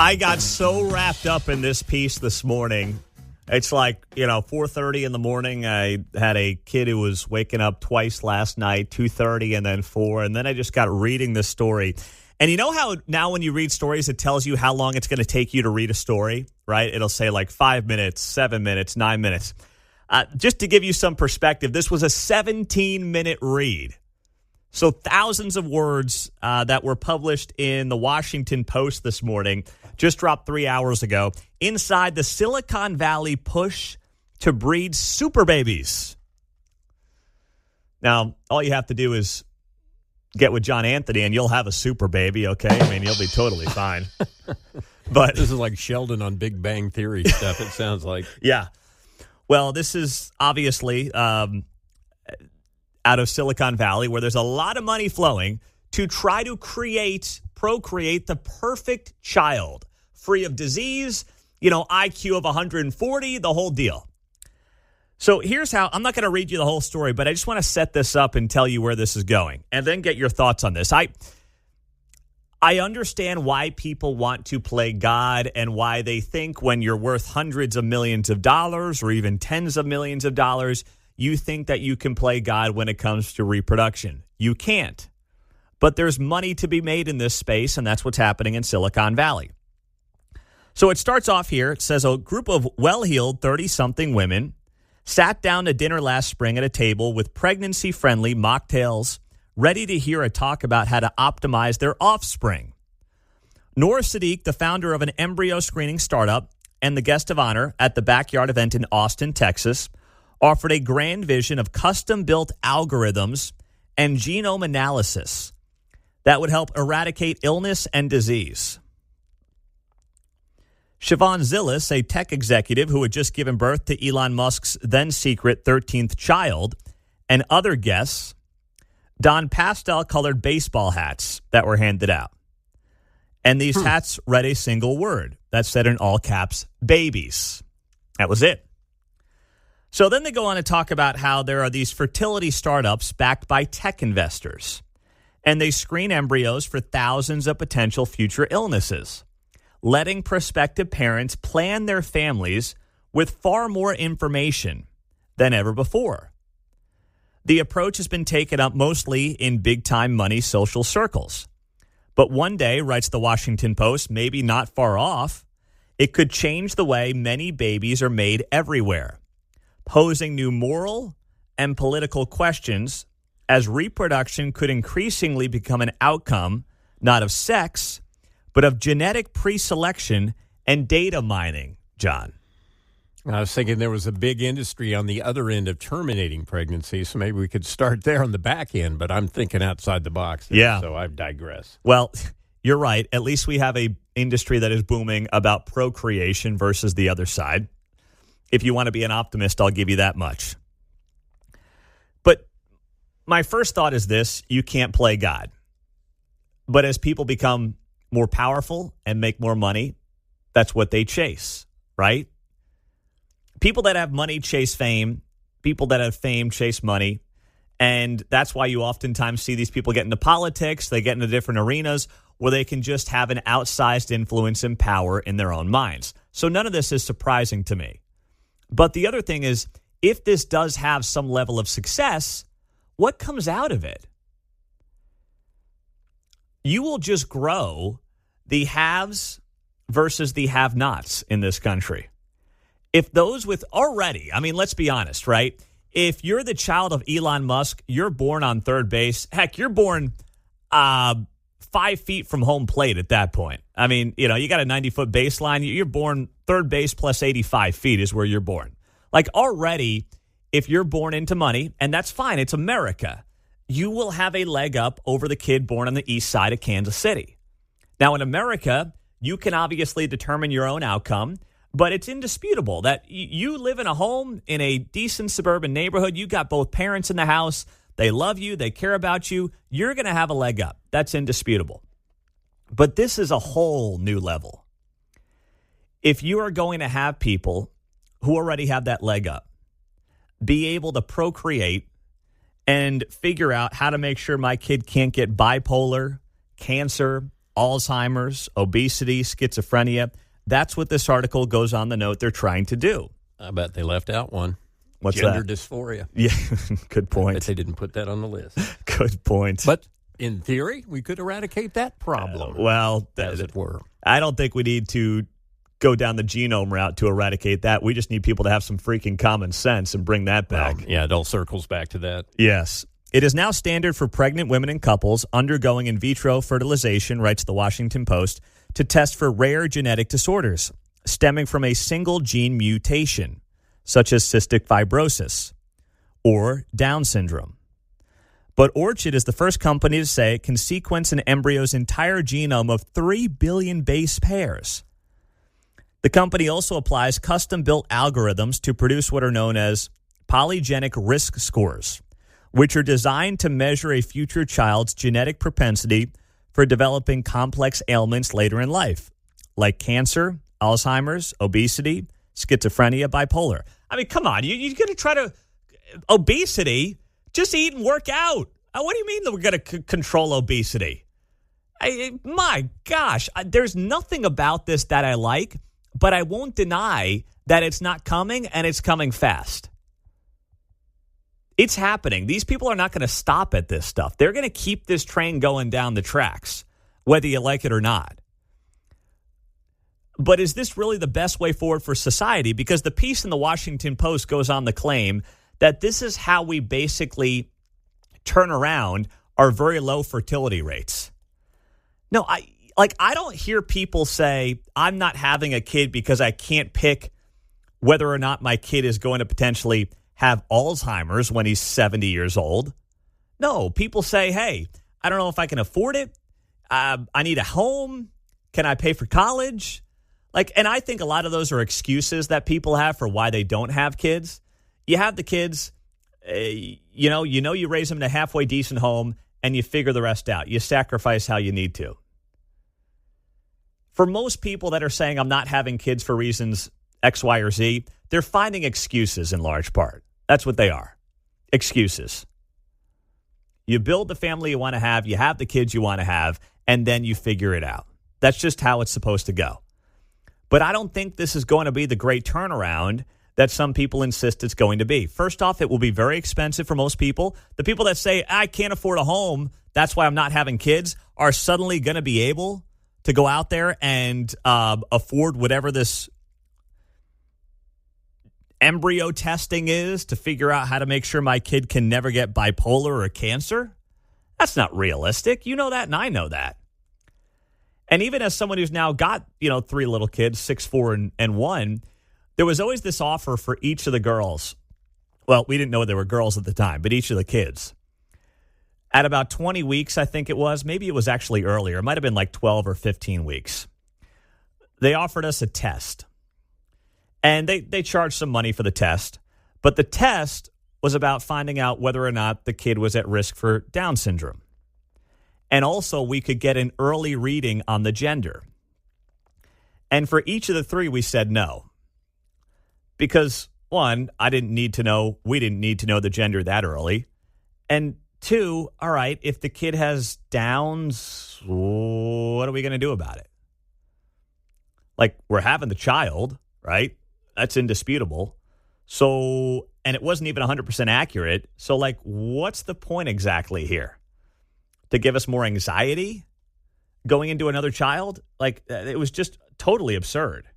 I got so wrapped up in this piece this morning. It's like, 4:30 in the morning. I had a kid who was waking up twice last night, 2:30 and then 4. And then I just got reading this story. And you know how now when you read stories, it tells you how long it's going to take you to read a story, right? It'll say like 5 minutes, 7 minutes, 9 minutes. Just to give you some perspective, this was a 17-minute read. So thousands of words that were published in the Washington Post this morning, just dropped 3 hours ago, inside the Silicon Valley push to breed super babies. Now, all you have to do is get with John Anthony and you'll have a super baby, okay? I mean, you'll be totally fine. But this is like Sheldon on Big Bang Theory stuff, it sounds like. Yeah. Well, this is obviously out of Silicon Valley, where there's a lot of money flowing to try to procreate the perfect child, free of disease, IQ of 140, the whole deal. So here's how, I'm not going to read you the whole story, but I just want to set this up and tell you where this is going, and then get your thoughts on this. I understand why people want to play God and why they think when you're worth hundreds of millions of dollars or even tens of millions of dollars, you think that you can play God when it comes to reproduction. You can't. But there's money to be made in this space, and that's what's happening in Silicon Valley. So it starts off here. It says a group of well-heeled 30-something women sat down to dinner last spring at a table with pregnancy-friendly mocktails, ready to hear a talk about how to optimize their offspring. Noor Sadiq, the founder of an embryo screening startup and the guest of honor at the Backyard event in Austin, Texas, offered a grand vision of custom-built algorithms and genome analysis that would help eradicate illness and disease. Siobhan Zillis, a tech executive who had just given birth to Elon Musk's then-secret 13th child, and other guests donned pastel-colored baseball hats that were handed out. And these hats read a single word that said in all caps, babies. That was it. So then they go on to talk about how there are these fertility startups backed by tech investors, and they screen embryos for thousands of potential future illnesses, letting prospective parents plan their families with far more information than ever before. The approach has been taken up mostly in big-time money social circles. But one day, writes the Washington Post, maybe not far off, it could change the way many babies are made everywhere, posing new moral and political questions as reproduction could increasingly become an outcome not of sex, but of genetic pre-selection and data mining, John. I was thinking there was a big industry on the other end of terminating pregnancy, so maybe we could start there on the back end, but I'm thinking outside the box there, yeah. So I digress. Well, you're right. At least we have a industry that is booming about procreation versus the other side. If you want to be an optimist, I'll give you that much. But my first thought is this: you can't play God. But as people become more powerful and make more money, that's what they chase, right? People that have money chase fame. People that have fame chase money. And that's why you oftentimes see these people get into politics. They get into different arenas where they can just have an outsized influence and power in their own minds. So none of this is surprising to me. But the other thing is, if this does have some level of success, what comes out of it? You will just grow the haves versus the have-nots in this country. If those with already, let's be honest, right? If you're the child of Elon Musk, you're born on third base. Heck, you're born 5 feet from home plate at that point. You got a 90-foot baseline. You're born third base plus 85 feet is where you're born. Like already, if you're born into money, and that's fine, it's America, you will have a leg up over the kid born on the east side of Kansas City. Now, in America, you can obviously determine your own outcome, but it's indisputable that you live in a home in a decent suburban neighborhood. You got both parents in the house. They love you. They care about you. You're going to have a leg up. That's indisputable. But this is a whole new level. If you are going to have people who already have that leg up be able to procreate and figure out how to make sure my kid can't get bipolar, cancer, Alzheimer's, obesity, schizophrenia. That's what this article goes on the note they're trying to do. I bet they left out one. What's Gender that? dysphoria. Yeah, good I point. bet they didn't put that on the list. Good point. But in theory, we could eradicate that problem. As it were. I don't think we need to go down the genome route to eradicate that. We just need people to have some freaking common sense and bring that back. Well, yeah, it all circles back to that. Yes. It is now standard for pregnant women and couples undergoing in vitro fertilization, writes the Washington Post, to test for rare genetic disorders stemming from a single gene mutation, such as cystic fibrosis or Down syndrome. But Orchid is the first company to say it can sequence an embryo's entire genome of 3 billion base pairs. The company also applies custom-built algorithms to produce what are known as polygenic risk scores, which are designed to measure a future child's genetic propensity for developing complex ailments later in life, like cancer, Alzheimer's, obesity, schizophrenia, bipolar. I mean, come on, you're going to try to... Obesity? Just eat and work out. What do you mean that we're going to control obesity? My gosh, there's nothing about this that I like, but I won't deny that it's not coming, and it's coming fast. It's happening. These people are not going to stop at this stuff. They're going to keep this train going down the tracks, whether you like it or not. But is this really the best way forward for society? Because the piece in the Washington Post goes on the claim that this is how we basically turn around our very low fertility rates. No, I don't hear people say, I'm not having a kid because I can't pick whether or not my kid is going to potentially have Alzheimer's when he's 70 years old. No, people say, hey, I don't know if I can afford it. I need a home. Can I pay for college? And I think a lot of those are excuses that people have for why they don't have kids. You have the kids, you raise them in a halfway decent home, and you figure the rest out. You sacrifice how you need to. For most people that are saying I'm not having kids for reasons X, Y, or Z, they're finding excuses in large part. That's what they are. Excuses. You build the family you want to have the kids you want to have, and then you figure it out. That's just how it's supposed to go. But I don't think this is going to be the great turnaround that some people insist it's going to be. First off, it will be very expensive for most people. The people that say, I can't afford a home, that's why I'm not having kids, are suddenly going to be able to go out there and afford whatever this embryo testing is to figure out how to make sure my kid can never get bipolar or cancer. That's not realistic. You know that, and I know that. And even as someone who's now got, 3 little kids, 6, 4, and 1, there was always this offer for each of the girls. Well, we didn't know they were girls at the time, but each of the kids. At about 20 weeks, I think it was. Maybe it was actually earlier. It might have been like 12 or 15 weeks. They offered us a test. And they charged some money for the test. But the test was about finding out whether or not the kid was at risk for Down syndrome. And also, we could get an early reading on the gender. And for each of the 3, we said no. Because, 1, we didn't need to know the gender that early. And 2, all right, if the kid has Downs, what are we going to do about it? We're having the child, right? That's indisputable. So, and it wasn't even 100% accurate. So, what's the point exactly here? To give us more anxiety going into another child? It was just totally absurd.